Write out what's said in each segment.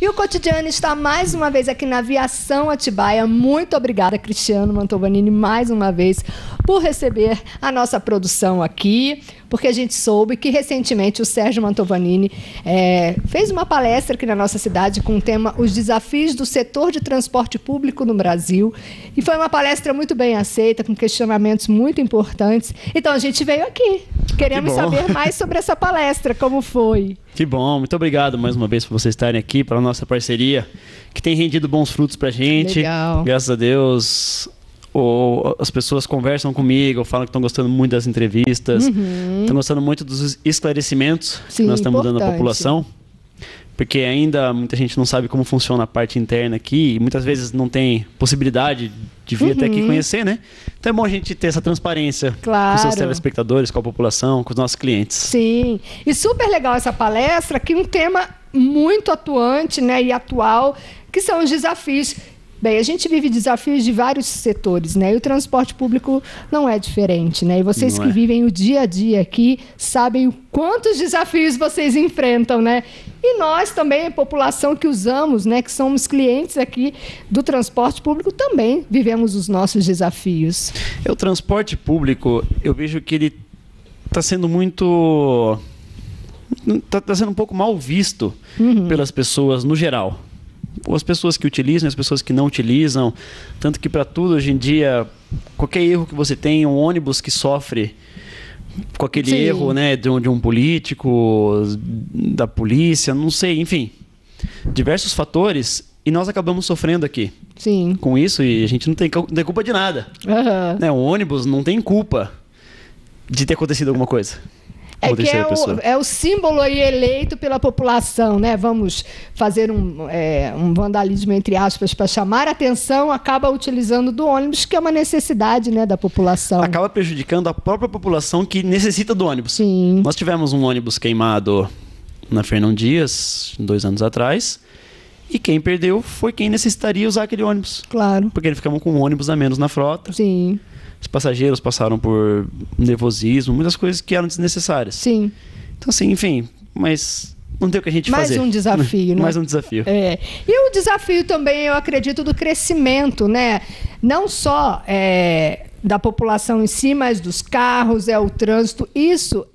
E o Cotidiano está mais uma vez aqui na Aviação Atibaia. Muito obrigada, Cristiano Mantovanini, mais uma vez, por receber a nossa produção aqui, porque a gente soube que recentemente o Sérgio Mantovanini fez uma palestra aqui na nossa cidade com o tema Os Desafios do Setor de Transporte Público no Brasil. E foi uma palestra muito bem aceita, com questionamentos muito importantes. Então a gente veio aqui. Queremos saber mais sobre essa palestra, como foi. Que bom, muito obrigado mais uma vez por vocês estarem aqui, para a nossa parceria, que tem rendido bons frutos para a gente. Legal. Graças a Deus, as pessoas conversam comigo, falam que estão gostando muito das entrevistas, estão gostando muito dos esclarecimentos que nós estamos dando à população. Porque ainda muita gente não sabe como funciona a parte interna aqui e muitas vezes não tem possibilidade de vir até aqui conhecer, né? Então é bom a gente ter essa transparência com os seus telespectadores, com a população, com os nossos clientes. Sim, e super legal essa palestra, que um tema muito atuante, né, e atual, que são os desafios. Bem, a gente vive desafios de vários setores, né? E o transporte público não é diferente, né? E vocês que vivem o dia a dia aqui sabem o quantos desafios vocês enfrentam, né? E nós também, a população que usamos, né, que somos clientes aqui do transporte público, também vivemos os nossos desafios. O transporte público, eu vejo que ele está sendo muito... Está sendo um pouco mal visto pelas pessoas no geral. As pessoas que utilizam, as pessoas que não utilizam, tanto que para tudo hoje em dia, qualquer erro que você tem, um ônibus que sofre com aquele erro, né, de um político, da polícia, não sei, enfim, diversos fatores, e nós acabamos sofrendo aqui com isso, e a gente não tem culpa de nada. Né, o ônibus não tem culpa de ter acontecido alguma coisa. É o símbolo aí eleito pela população, né? Vamos fazer um vandalismo, entre aspas, para chamar a atenção, acaba utilizando do ônibus, que é uma necessidade, né, da população. Acaba prejudicando a própria população que necessita do ônibus. Sim. Nós tivemos um ônibus queimado na Fernão Dias, 2 anos atrás, e quem perdeu foi quem necessitaria usar aquele ônibus. Claro. Porque ele ficava com um ônibus a menos na frota. Sim. Os passageiros passaram por nervosismo, muitas coisas que eram desnecessárias. Sim. Então, assim, enfim, mas não tem o que a gente fazer. Mais um desafio, né? Mais um desafio. E o desafio também, eu acredito, do crescimento, né? Não só da população em si, mas dos carros, o trânsito. Isso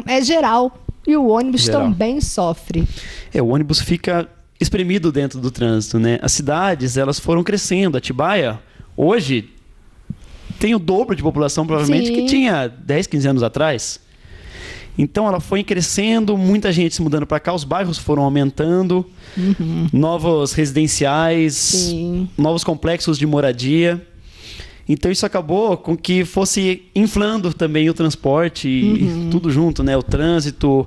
é geral. E o ônibus também sofre. O ônibus fica espremido dentro do trânsito, né? As cidades, elas foram crescendo. Atibaia, hoje, tem o dobro de população, provavelmente, que tinha 10, 15 anos atrás. Então, ela foi crescendo, muita gente se mudando para cá, os bairros foram aumentando, novos residenciais, novos complexos de moradia. Então, isso acabou com que fosse inflando também o transporte, e tudo junto, né? O trânsito,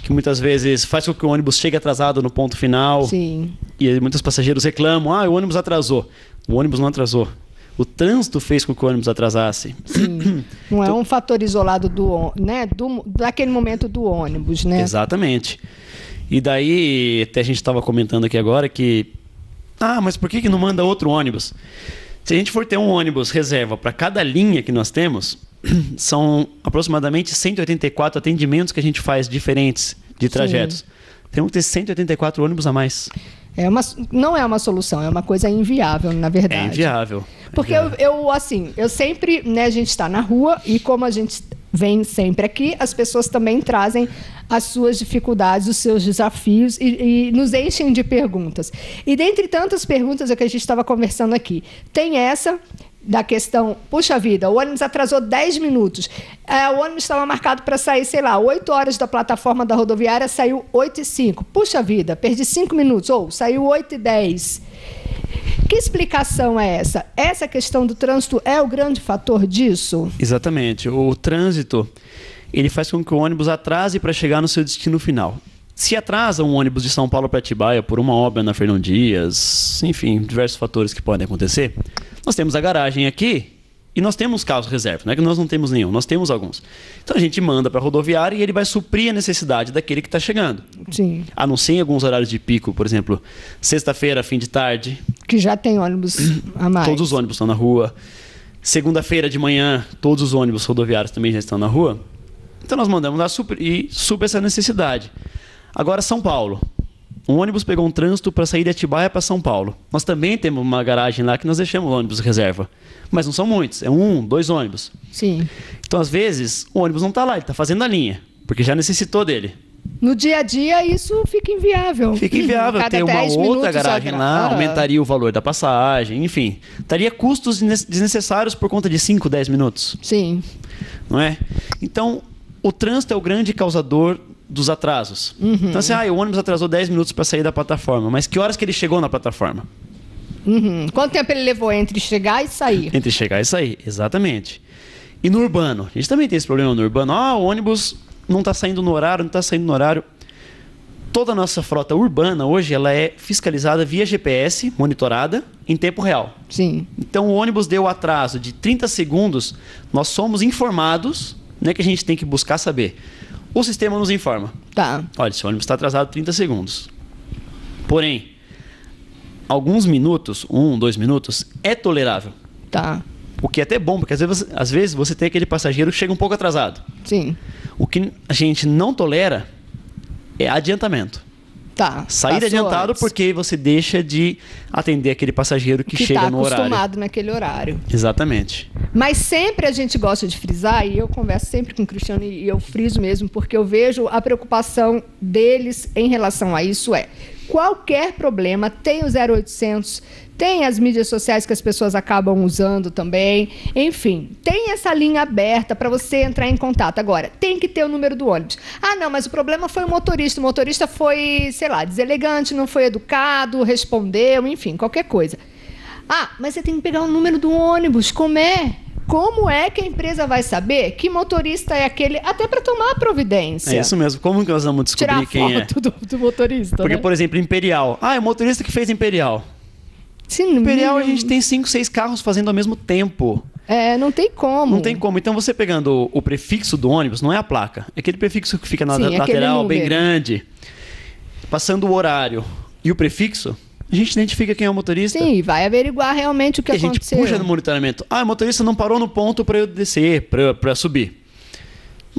que muitas vezes faz com que o ônibus chegue atrasado no ponto final. Sim. E muitos passageiros reclamam, o ônibus atrasou. O ônibus não atrasou. O trânsito fez com que o ônibus atrasasse. Sim. Não é um fator isolado daquele momento do ônibus, né? Exatamente. E daí, até a gente estava comentando aqui agora que... mas por que não manda outro ônibus? Se a gente for ter um ônibus reserva para cada linha que nós temos, são aproximadamente 184 atendimentos que a gente faz diferentes de trajetos. Temos que ter 184 ônibus a mais. Não é uma solução, é uma coisa inviável, na verdade. É inviável. Porque eu sempre, né, a gente está na rua e como a gente vem sempre aqui, as pessoas também trazem as suas dificuldades, os seus desafios e nos enchem de perguntas. E dentre tantas perguntas que a gente estava conversando aqui, tem essa da questão, puxa vida, o ônibus atrasou 10 minutos. O ônibus estava marcado para sair, 8 horas da plataforma da rodoviária, saiu 8h05. Puxa vida, perdi 5 minutos. Ou saiu 8h10. Que explicação é essa? Essa questão do trânsito é o grande fator disso? Exatamente. O trânsito, ele faz com que o ônibus atrase para chegar no seu destino final. Se atrasa um ônibus de São Paulo para Atibaia por uma obra na Fernão Dias, enfim, diversos fatores que podem acontecer, nós temos a garagem aqui e nós temos carros reserva, não é que nós não temos nenhum, nós temos alguns. Então a gente manda para a rodoviária e ele vai suprir a necessidade daquele que está chegando. Sim. A não ser em alguns horários de pico, por exemplo, sexta-feira, fim de tarde. Que já tem ônibus a mais. Todos os ônibus estão na rua. Segunda-feira de manhã, todos os ônibus rodoviários também já estão na rua. Então nós mandamos lá e supre essa necessidade. Agora São Paulo. um ônibus pegou um trânsito para sair de Atibaia para São Paulo. Nós também temos uma garagem lá que nós deixamos o ônibus reserva. Mas não são muitos, é 1, 2 ônibus. Sim. Então, às vezes, o ônibus não está lá, ele está fazendo a linha, porque já necessitou dele. No dia a dia, isso fica inviável. Fica inviável ter uma outra garagem lá, aumentaria o valor da passagem, enfim. Daria custos desnecessários por conta de 5, 10 minutos. Sim. Não é? Então, o trânsito é o grande causador dos atrasos. Então, assim, o ônibus atrasou 10 minutos para sair da plataforma, mas que horas que ele chegou na plataforma? Quanto tempo ele levou entre chegar e sair? Entre chegar e sair, exatamente. E no urbano? A gente também tem esse problema no urbano. O ônibus não está saindo no horário, não está saindo no horário. Toda a nossa frota urbana hoje ela é fiscalizada via GPS, monitorada, em tempo real. Sim. Então o ônibus deu atraso de 30 segundos, nós somos informados, não é que a gente tem que buscar saber. O sistema nos informa. Tá. Olha, esse ônibus está atrasado 30 segundos. Porém, alguns minutos, 1, 2 minutos, é tolerável. Tá. O que é até bom, porque às vezes você tem aquele passageiro que chega um pouco atrasado. Sim. O que a gente não tolera é adiantamento. Tá. Sair adiantado antes. Porque você deixa de atender aquele passageiro que chega no horário. Que está acostumado naquele horário. Exatamente. Mas sempre a gente gosta de frisar, e eu converso sempre com o Cristiano e eu friso mesmo, porque eu vejo a preocupação deles em relação a isso qualquer problema, tem o 0800, tem as mídias sociais que as pessoas acabam usando também, enfim, tem essa linha aberta para você entrar em contato. Agora, tem que ter o número do ônibus. Não, mas o problema foi o motorista foi, sei lá, deselegante, não foi educado, respondeu, enfim, qualquer coisa. Mas você tem que pegar o número do ônibus, como é que a empresa vai saber que motorista é aquele, até para tomar providência? É isso mesmo. Como que nós vamos descobrir quem é? Tirar foto do motorista, Porque, né? por exemplo, Imperial. É o motorista que fez Imperial. Sim, Imperial, a gente tem 5, 6 carros fazendo ao mesmo tempo. Não tem como. Não tem como. Então, você pegando o prefixo do ônibus, não é a placa. É aquele prefixo que fica na lateral, bem grande. Passando o horário e o prefixo, a gente identifica quem é o motorista. Sim, vai averiguar realmente o que aconteceu. A gente puxa no monitoramento. O motorista não parou no ponto para eu descer, para subir.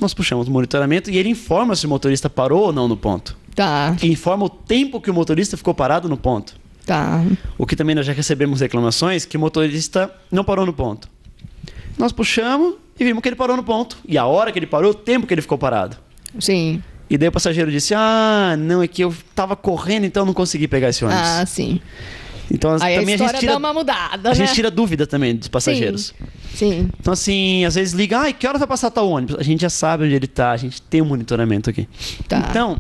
Nós puxamos o monitoramento e ele informa se o motorista parou ou não no ponto. Tá. E informa o tempo que o motorista ficou parado no ponto. Tá. O que também nós já recebemos reclamações que o motorista não parou no ponto. Nós puxamos e vimos que ele parou no ponto. E a hora que ele parou, o tempo que ele ficou parado. Sim. E daí o passageiro disse, não, é que eu estava correndo, então eu não consegui pegar esse ônibus. Sim. Então aí também a história dá uma mudada, a gente tira dúvida também dos passageiros. Sim. Então assim, às vezes liga, que hora vai passar tal ônibus? A gente já sabe onde ele está, a gente tem um monitoramento aqui. Tá. Então,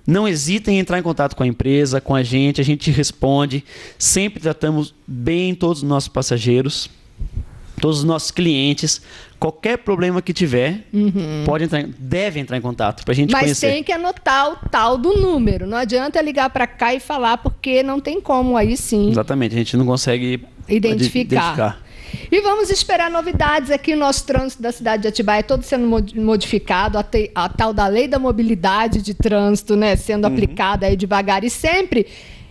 não hesitem em entrar em contato com a empresa, com a gente responde. Sempre tratamos bem todos os nossos passageiros, todos os nossos clientes. Qualquer problema que tiver, deve entrar em contato para a gente conhecer. Mas tem que anotar o tal do número. Não adianta ligar para cá e falar, porque não tem como, aí sim. Exatamente, a gente não consegue identificar. E vamos esperar novidades aqui. O nosso trânsito da cidade de Atibaia é todo sendo modificado, a tal da lei da mobilidade de trânsito, né, sendo aplicada aí devagar e sempre,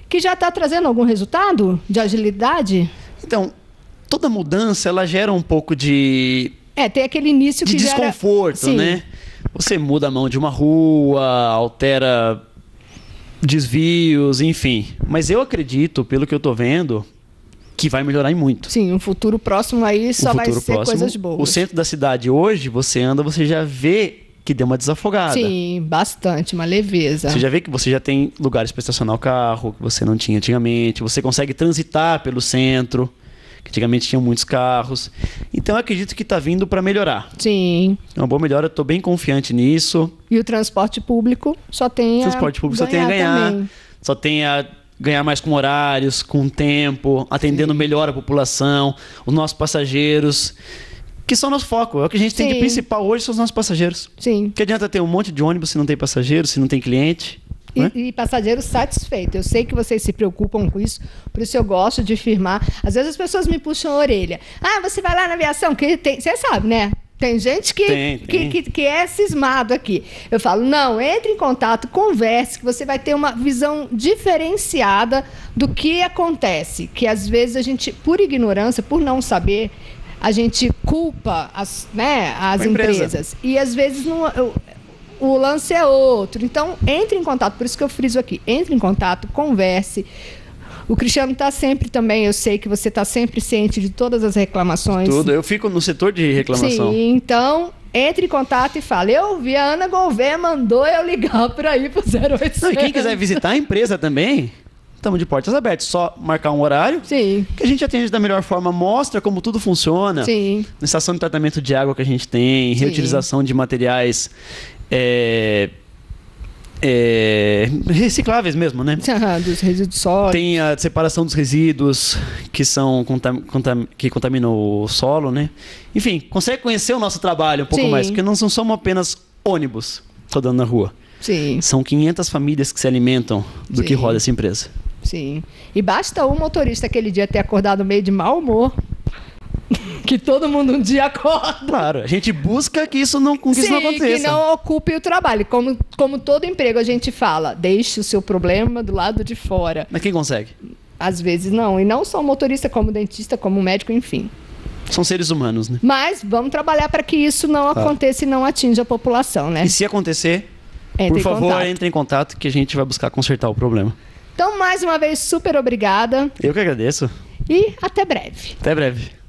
que já está trazendo algum resultado de agilidade? Então, toda mudança ela gera um pouco de... tem aquele início de que desconforto, né? Você muda a mão de uma rua, altera desvios, enfim. Mas eu acredito, pelo que eu tô vendo, que vai melhorar em muito. Sim, um futuro próximo aí só vai ser coisas boas. O centro da cidade hoje, você já vê que deu uma desafogada. Sim, bastante, uma leveza. Você já vê que você já tem lugares para estacionar o carro, que você não tinha antigamente. Você consegue transitar pelo centro, que antigamente tinham muitos carros. Então eu acredito que está vindo para melhorar. Sim. É uma boa melhora, estou bem confiante nisso. E o transporte público só tem a ganhar. Também. Só tem a ganhar mais com horários, com tempo, atendendo melhor a população, os nossos passageiros, que são nosso foco. É o que a gente tem de principal hoje, são os nossos passageiros. Sim. Que adianta ter um monte de ônibus se não tem passageiro, se não tem cliente. E passageiros satisfeitos. Eu sei que vocês se preocupam com isso, por isso eu gosto de firmar. Às vezes as pessoas me puxam a orelha. Você vai lá na aviação, que tem... Você sabe, né? Tem gente que é cismado aqui. Eu falo, não, entre em contato, converse, que você vai ter uma visão diferenciada do que acontece. Que às vezes a gente, por ignorância, por não saber, a gente culpa as empresas. E às vezes não... o lance é outro. Então, entre em contato, por isso que eu friso aqui, entre em contato, converse. O Cristiano está sempre também, eu sei que você está sempre ciente de todas as reclamações. Tudo, eu fico no setor de reclamação. Sim, então, entre em contato e fale, eu vi, a Ana Gouveia mandou eu ligar para ir pro 0800. Não, e quem quiser visitar a empresa também, estamos de portas abertas. Só marcar um horário. Sim. Que a gente atende da melhor forma, mostra como tudo funciona. Sim. Na estação de tratamento de água que a gente tem, Sim. reutilização de materiais recicláveis mesmo, né? Dos resíduos sólidos. Tem a separação dos resíduos que são que contaminam o solo, né? Enfim, consegue conhecer o nosso trabalho um pouco Sim. mais, porque não somos apenas ônibus rodando na rua. Sim. São 500 famílias que se alimentam do que Sim. roda essa empresa. Sim. E basta um motorista aquele dia ter acordado meio de mau humor, que todo mundo um dia acorda. Claro, a gente busca que isso não aconteça. Que não ocupe o trabalho. Como todo emprego a gente fala, deixe o seu problema do lado de fora. Mas quem consegue? Às vezes não. E não só motorista, como dentista, como médico, enfim. São seres humanos, né? Mas vamos trabalhar para que isso não aconteça e não atinja a população, né? E se acontecer, Entre por em favor, contato. entre em contato que a gente vai buscar consertar o problema. Então, mais uma vez, super obrigada Eu que agradeço. e até breve. Até breve.